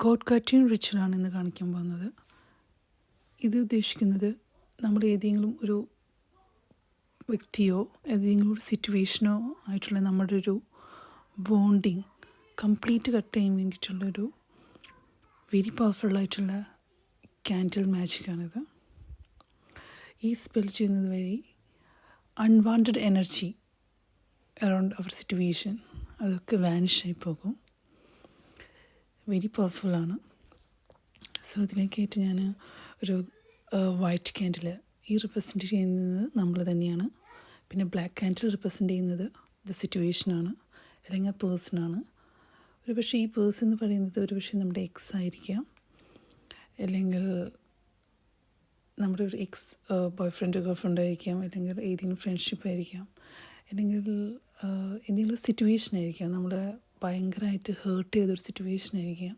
Code cutting റിച്വലാണ് ഇന്ന് കാണിക്കാൻ പോകുന്നത്. ഇത് ഉദ്ദേശിക്കുന്നത് നമ്മൾ ഏതെങ്കിലും ഒരു വ്യക്തിയോ ഏതെങ്കിലും ഒരു സിറ്റുവേഷനോ ആയിട്ടുള്ള നമ്മുടെ ഒരു ബോണ്ടിങ് കംപ്ലീറ്റ് കട്ട് ചെയ്യാൻ വേണ്ടിയിട്ടുള്ളൊരു വെരി പവർഫുള്ളായിട്ടുള്ള ക്യാൻഡിൽ മാജിക്കാണിത്. ഈ സ്പെൽ ചെയ്യുന്നത് വഴി അൺവാണ്ടഡ് എനർജി അറൗണ്ട് അവർ സിറ്റുവേഷൻ അതൊക്കെ വാനിഷായി പോകും. വെരി പവർഫുള്ളാണ്. സോ ഇതിലേക്കായിട്ട് ഞാൻ ഒരു വൈറ്റ് ക്യാൻഡിൽ ഈ റിപ്രസെൻറ്റ് ചെയ്യുന്നത് നമ്മൾ തന്നെയാണ്. പിന്നെ ബ്ലാക്ക് ക്യാൻഡിൽ റിപ്രസെൻറ്റ് ചെയ്യുന്നത് ദ സിറ്റുവേഷനാണ് അല്ലെങ്കിൽ പേഴ്സണാണ്. ഒരു പക്ഷേ ഈ പേഴ്സൺ എന്ന് പറയുന്നത് ഒരു പക്ഷേ നമ്മുടെ എക്സ് ആയിരിക്കാം, അല്ലെങ്കിൽ നമ്മുടെ ഒരു X boy friend girl friend ആയിരിക്കാം, അല്ലെങ്കിൽ ഏതെങ്കിലും ഫ്രണ്ട്ഷിപ്പ് ആയിരിക്കാം, അല്ലെങ്കിൽ എന്തെങ്കിലും സിറ്റുവേഷൻ ആയിരിക്കാം, നമ്മളെ ഭയങ്കരമായിട്ട് ഹേർട്ട് ചെയ്തൊരു സിറ്റുവേഷൻ ആയിരിക്കാം.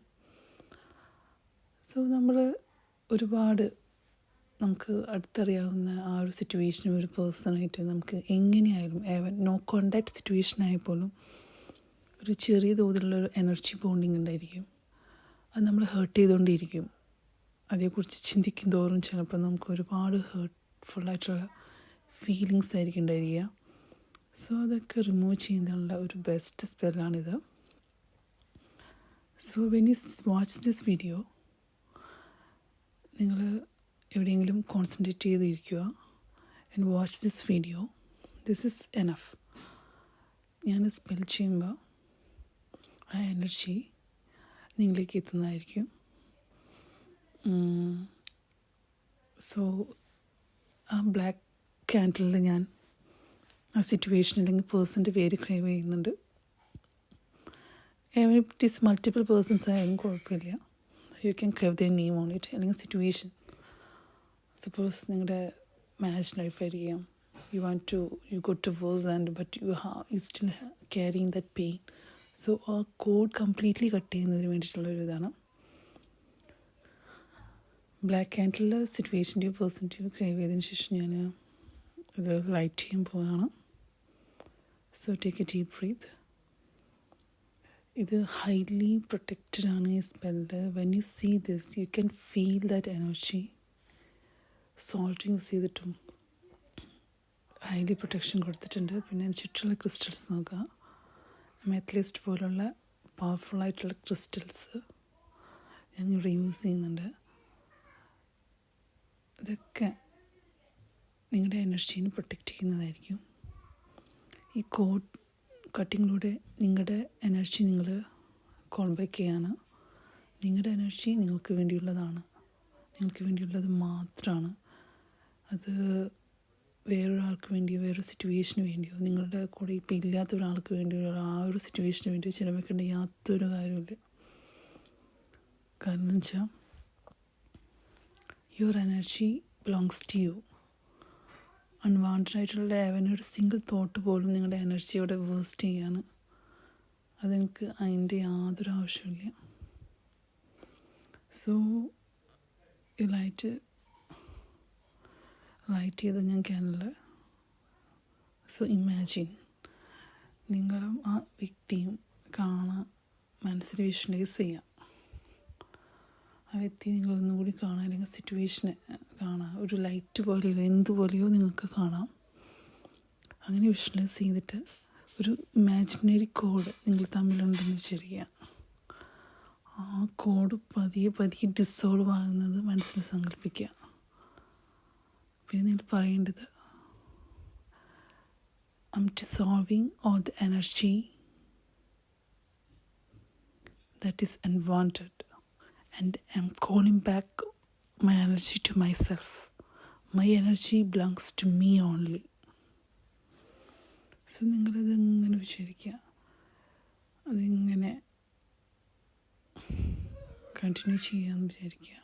സോ നമ്മൾ ഒരുപാട് നമുക്ക് അടുത്തറിയാവുന്ന ആ ഒരു സിറ്റുവേഷനും ഒരു പേഴ്സണായിട്ട് നമുക്ക് എങ്ങനെയായാലും നോ കോണ്ടാക്ട് സിറ്റുവേഷൻ ആയപ്പോലും ഒരു ചെറിയ തോതിലുള്ളൊരു എനർജി ബോണ്ടിങ് ഉണ്ടായിരിക്കും. അത് നമ്മൾ ഹേർട്ട് ചെയ്തുകൊണ്ടിരിക്കും. അതേക്കുറിച്ച് ചിന്തിക്കും തോറും ചിലപ്പോൾ നമുക്ക് ഒരുപാട് ഹേർട്ട്ഫുള്ളായിട്ടുള്ള ഫീലിങ്സ് ആയിരിക്കും ഉണ്ടായിരിക്കുക. സോ അതൊക്കെ റിമൂവ് ചെയ്യുന്നതിനുള്ള ഒരു ബെസ്റ്റ് സ്പെല്ലാണിത്. So when you watch this video, നിങ്ങൾ എവിടെയെങ്കിലും കോൺസെൻട്രേറ്റ് ചെയ്തിരിക്കുക and watch this video. This is enough. ഞാൻ സ്പെൽ ചെയ്യുമ്പോൾ ആ എനർജി നിങ്ങളിലേക്ക് എത്തുന്നതായിരിക്കും. സോ ആ ബ്ലാക്ക് ക്യാൻഡിലിൽ ഞാൻ ആ സിറ്റുവേഷൻ അല്ലെങ്കിൽ പേഴ്സൻ്റെ പേര് ക്രൈവ് ചെയ്യുന്നുണ്ട്. even if it is multiple persons ആയാലും കുഴപ്പമില്ല. You can carve the name on it. അല്ലെങ്കിൽ സിറ്റുവേഷൻ, സപ്പോസ് നിങ്ങളുടെ മാരേജ് ലൈഫായിരിക്കാം, you got divorced but you still carrying that pain. So ആ കോഡ് കംപ്ലീറ്റ്ലി കട്ട് ചെയ്യുന്നതിന് വേണ്ടിയിട്ടുള്ളൊരിതാണ്. ബ്ലാക്ക് ക്യാൻഡിൽ സിറ്റുവേഷൻ്റെയോ പേഴ്സൻ്റെയോ ക്രൈവ് ചെയ്തതിന് ശേഷം ഞാൻ ഇത് ലൈറ്റ് ചെയ്യാൻ പോവുകയാണ്. So take a deep breath. ഇത് ഹൈലി പ്രൊട്ടക്റ്റഡ് ആണ് ഈ spell. When you see this you can feel that energy. Salt use ചെയ്തിട്ടും ഹൈലി പ്രൊട്ടക്ഷൻ കൊടുത്തിട്ടുണ്ട്. പിന്നെ ചുറ്റുള്ള ക്രിസ്റ്റൽസ് നോക്കുക. മെത്തലിസ്റ്റ് പോലുള്ള പവർഫുള്ളായിട്ടുള്ള ക്രിസ്റ്റൽസ് ഞാനിവിടെ യൂസ് ചെയ്യുന്നുണ്ട്. ഇതൊക്കെ നിങ്ങളുടെ എനർജീനെ പ്രൊട്ടക്റ്റ് ചെയ്യുന്നതായിരിക്കും. ഈ കോഡ് കട്ടിങ്ങിലൂടെ നിങ്ങളുടെ എനർജി നിങ്ങൾ കോൾ ബാക്ക് ചെയ്യാണ്. നിങ്ങളുടെ എനർജി നിങ്ങൾക്ക് വേണ്ടിയുള്ളതാണ്, നിങ്ങൾക്ക് വേണ്ടിയുള്ളത് മാത്രമാണ്. അത് വേറൊരാൾക്ക് വേണ്ടിയോ വേറൊരു സിറ്റുവേഷന് വേണ്ടിയോ നിങ്ങളുടെ കൂടെ ഇപ്പോൾ ഇല്ലാത്ത ഒരാൾക്ക് വേണ്ടിയോ ആ ഒരു സിറ്റുവേഷന് വേണ്ടിയോ ചിലവഴിക്കേണ്ട യാതൊരു കാര്യമില്ല. കാരണം എന്ന് വെച്ചാൽ your energy belongs to you. Unwanted ആയിട്ടുള്ള ഒരു സിംഗിൾ തോട്ട് പോലും നിങ്ങളുടെ എനർജിയോടെ വേസ്റ്റ് ചെയ്യാണ്. അതെനിക്ക് അതിൻ്റെ യാതൊരു ആവശ്യമില്ല. സോ ഈ ലൈറ്റ് ചെയ്ത് ഞാൻ ക്യാനിൽ. സോ ഇമാജിൻ നിങ്ങളും ആ വ്യക്തിയും കാണാൻ മനസ്സിൽ വിഷ്വലൈസ് ചെയ്യാം. ആ വ്യക്തി നിങ്ങളൊന്നും കൂടി കാണാൻ, അല്ലെങ്കിൽ സിറ്റുവേഷനെ കാണാം. ഒരു ലൈറ്റ് പോലെയോ എന്തുപോലെയോ നിങ്ങൾക്ക് കാണാം. അങ്ങനെ വിഷ്വലൈസ് ചെയ്തിട്ട് ഒരു ഇമാജിനറി കോഡ് നിങ്ങൾ തമ്മിലുണ്ടെന്ന് വിചാരിക്കുക. ആ കോഡ് പതിയെ പതിയെ ഡിസോൾവ് ആകുന്നത് മനസ്സിൽ സങ്കല്പിക്കുക. പിന്നെ നിങ്ങൾ പറയേണ്ടത് I'm dissolving all the energy that is unwanted and I'm calling back my energy to myself. My energy belongs to me only. So നിങ്ങളിതിങ്ങനെ വിചാരിക്കുക. അതിങ്ങനെ കണ്ടിന്യൂ ചെയ്യാമെന്ന് വിചാരിക്കുക.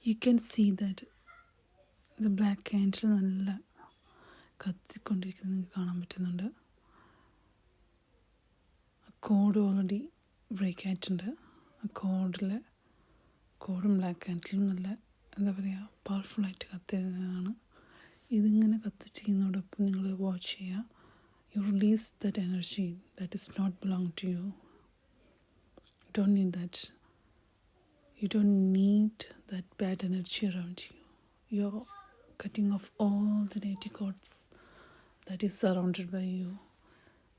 You can see that the black candle നല്ല കത്തിക്കൊണ്ടിരിക്കുന്നത് നിങ്ങൾക്ക് കാണാൻ പറ്റുന്നുണ്ട്. Code already break ആയിട്ടുണ്ട്. ആ കോഡും ബ്ലാക്ക് കാൻഡിലും നല്ല എന്താ പറയുക പവർഫുള്ളായിട്ട് കത്തിയതാണ്. ഇതിങ്ങനെ കത്തിച്ചതിനോടൊപ്പം നിങ്ങൾ വാച്ച് ചെയ്യുക. You release that energy that is not belong to you. You don't need that. You don't need that bad energy around you. You're cutting off all the negative cords that is surrounded by you.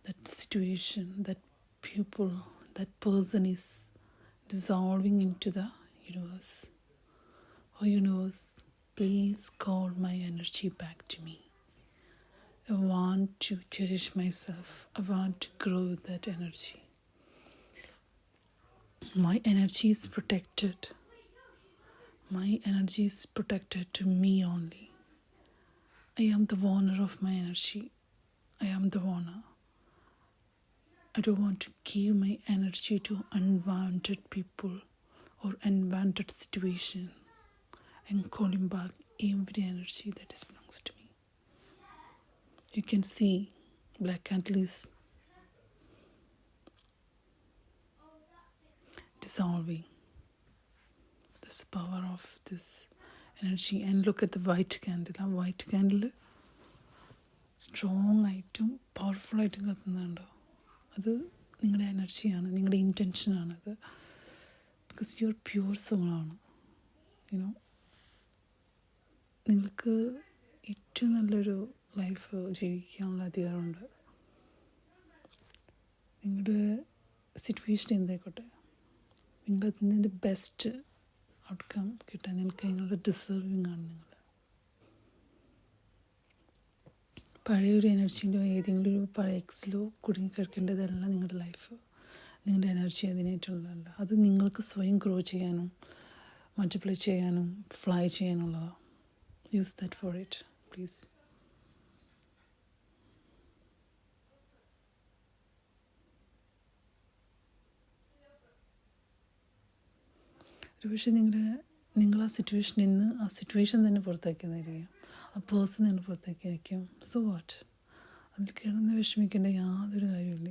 That situation, that people, that person is dissolving into the universe. Oh universe, please call my energy back to me. I want to cherish myself. I want to grow with that energy. My energy is protected. My energy is protected to me only. I am the owner of my energy. I am the owner. I don't want to give my energy to unwanted people or unwanted situation. I'm calling back every energy that belongs to me. You can see black candle is dissolving. This power of this energy. And look at the white candle. ആ white candle strong ആയിട്ടും പവർഫുള്ളായിട്ടും കത്തുന്നുണ്ടോ? അത് നിങ്ങളുടെ എനർജിയാണ്, നിങ്ങളുടെ ഇൻറ്റൻഷനാണത്. Because your pure സോളാണ്. യുനോ നിങ്ങൾക്ക് ഏറ്റവും നല്ലൊരു ലൈഫ് ജീവിക്കാനുള്ള അധികാരമുണ്ട്. നിങ്ങളുടെ സിറ്റുവേഷൻ എന്തായിക്കോട്ടെ, നിങ്ങൾ അതിൻ്റെ ബെസ്റ്റ് ഔട്ട്കം കിട്ടാൻ നിങ്ങൾക്ക് നിങ്ങളുടെ ഡിസേർവിങ് ആണ്. നിങ്ങൾ പഴയൊരു എനർജിയിലോ ഏതെങ്കിലും ഒരു പഴയ എക്സിലോ കുടുങ്ങിക്കിടക്കേണ്ടതല്ല നിങ്ങളുടെ ലൈഫ്. നിങ്ങളുടെ എനർജി അതിനായിട്ടുള്ളതല്ല. അത് നിങ്ങൾക്ക് സ്വയം ഗ്രോ ചെയ്യാനും മൾട്ടിപ്ലൈ ചെയ്യാനും ഫ്ലൈ ചെയ്യാനുള്ളതാണ്. Use that for it please. ഒരുപക്ഷെ നിങ്ങൾ ആ സിറ്റുവേഷനിൽ നിന്ന് ആ സിറ്റുവേഷൻ തന്നെ പുറത്താക്കിയെന്നായിരിക്കും, ആ പേഴ്സൺ തന്നെ പുറത്താക്കിയായിരിക്കും. So what? അതിൽ കിടന്ന് വിഷമിക്കേണ്ട യാതൊരു കാര്യമില്ല.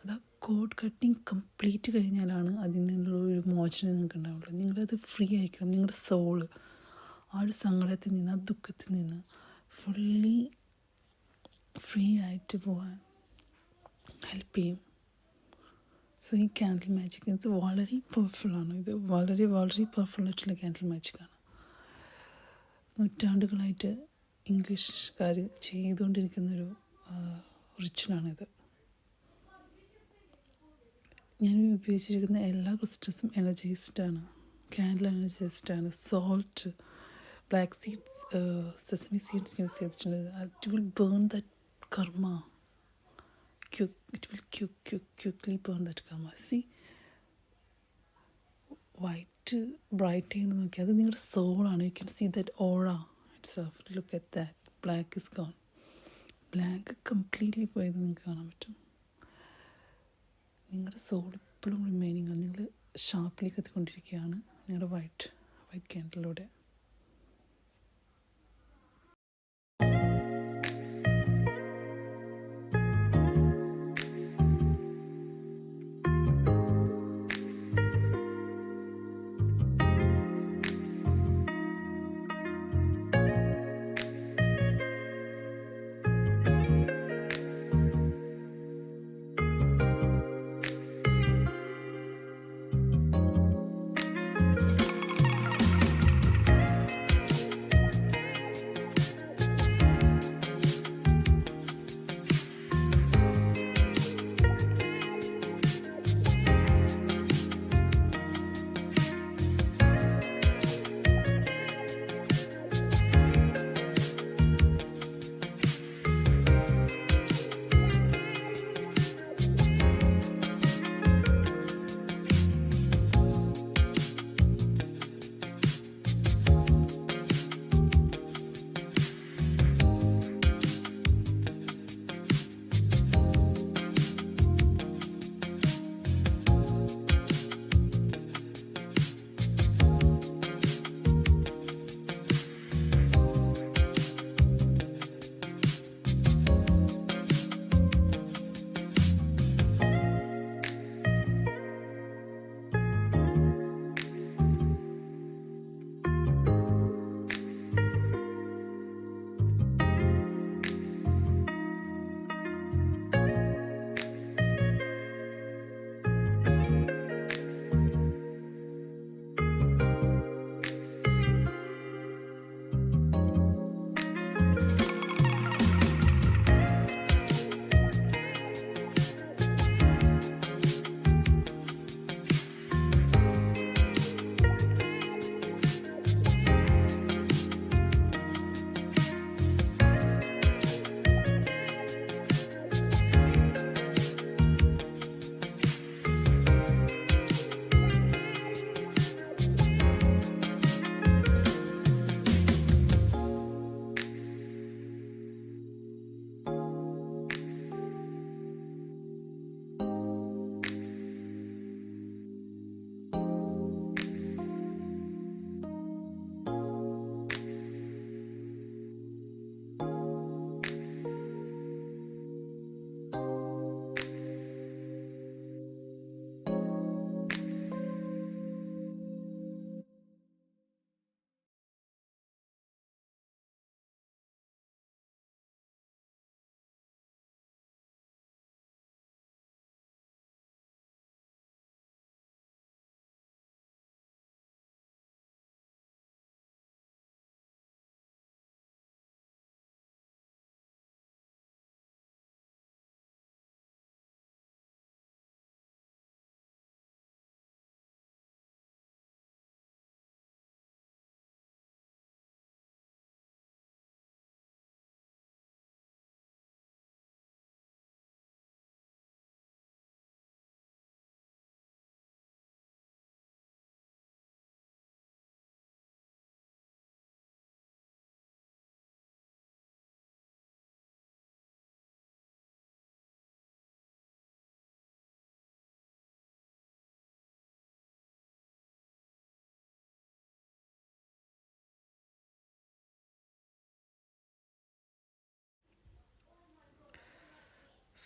അത് ആ കോഡ് കട്ടിങ് കംപ്ലീറ്റ് കഴിഞ്ഞാലാണ് അതിൽ നിന്നുള്ള ഒരു മോചനം നിങ്ങൾക്ക് ഉണ്ടാവുള്ളൂ. നിങ്ങളത് ഫ്രീ ആയിരിക്കണം. നിങ്ങളുടെ സോള് ആ ഒരു സങ്കടത്തിൽ നിന്ന്, ആ ദുഃഖത്തിൽ നിന്ന് ഫുള്ളി ഫ്രീ ആയിട്ട് പോകാൻ ഹെൽപ്പ് ചെയ്യും. സോ ഈ ക്യാൻഡിൽ മാജിക് ഇത് വളരെ പവർഫുള്ളാണ്. ഇത് വളരെ വളരെ പവർഫുൾ ആയിട്ടുള്ള ക്യാൻഡിൽ മാജിക്കാണ്. നൂറ്റാണ്ടുകളായിട്ട് ഇംഗ്ലീഷുകാർ ചെയ്തുകൊണ്ടിരിക്കുന്നൊരു റിച്വലാണിത്. ഞാൻ ഉപയോഗിച്ചിരിക്കുന്ന എല്ലാ ക്രിസ്റ്റൽസും എനർജൈസ്ഡാണ്. ക്യാൻഡിൽ എനർജൈസ്ഡാണ്. Salt, black seeds, sesame seeds use ചെയ്തിട്ടുണ്ട്. It will burn that karma. It will quickly burn that karma. See, white bright ചെയ്യുന്നത് നോക്കി, അത് നിങ്ങളുടെ സോളാണ്. You can see that aura itself. Look at that. Black is gone. Black completely പോയത് നിങ്ങൾക്ക് കാണാൻ പറ്റും. നിങ്ങളുടെ സോൾ ഇപ്പോഴും റിമൈനിങ് ആണ്. നിങ്ങൾ ഷാർപ്പ്ലി കത്തിക്കൊണ്ടിരിക്കുകയാണ് നിങ്ങളുടെ വൈറ്റ് ക്യാൻഡിലൂടെ.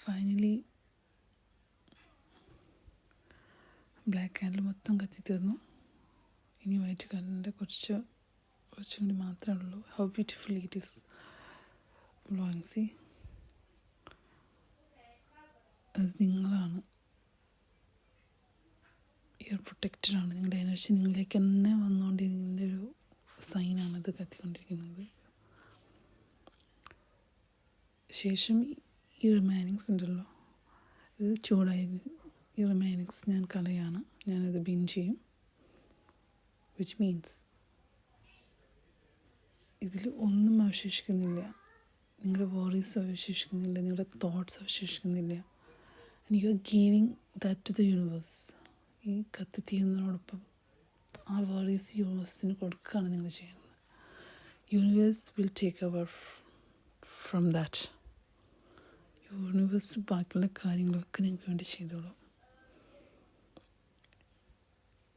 Finally, ബ്ലാക്ക് കാൻഡിൽ മൊത്തം കത്തിത്തീർന്നു. ഇനി വൈറ്റ് കാൻഡിലിൻ്റെ കുറച്ചും കൂടി മാത്രമേ ഉള്ളൂ. How beautiful it is glowing. C, അത് നിങ്ങളാണ്. യുവർ പ്രൊട്ടക്റ്റഡാണ്. നിങ്ങളുടെ എനർജി നിങ്ങളിലേക്ക് തന്നെ വന്നുകൊണ്ടിരിക്കുന്നതിൻ്റെ ഒരു സൈനാണത് കത്തിക്കൊണ്ടിരിക്കുന്നത്. ശേഷം ഈ റിമൈനിങ്സ് ഉണ്ടല്ലോ, ഇത് ചൂടായി ഈ റിമൈനിങ്സ് ഞാൻ കളയാണ്. ഞാനത് ബിൻ ചെയ്യും. വിച്ച് മീൻസ് ഇതിൽ ഒന്നും അവശേഷിക്കുന്നില്ല. നിങ്ങളുടെ വോറീസ് അവശേഷിക്കുന്നില്ല, നിങ്ങളുടെ തോട്ട്സ് അവശേഷിക്കുന്നില്ല. And you are giving that to the universe. ഈ കത്തിത്തീരുന്നതിനോടൊപ്പം ആ വോറീസ് യൂണിവേഴ്സിന് കൊടുക്കുകയാണ് നിങ്ങൾ ചെയ്യുന്നത്. Universe will take over from that. Universe ബാക്കിയുള്ള കാര്യങ്ങളൊക്കെ നിങ്ങൾക്ക് വേണ്ടി ചെയ്തോളൂ.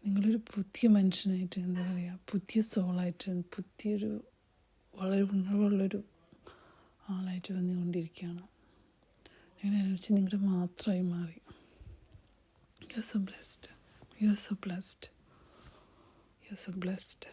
നിങ്ങളൊരു പുതിയ മനുഷ്യനായിട്ട്, എന്താ പറയുക, പുതിയ സോളായിട്ട്, പുതിയൊരു വളരെ ഉണർവുള്ളൊരു ആളായിട്ട് വന്നുകൊണ്ടിരിക്കുകയാണ്. നിങ്ങളുടെ എനർജി നിങ്ങളുടെ മാത്രമായി മാറി. You are so blessed. You are so blessed. You are so blessed.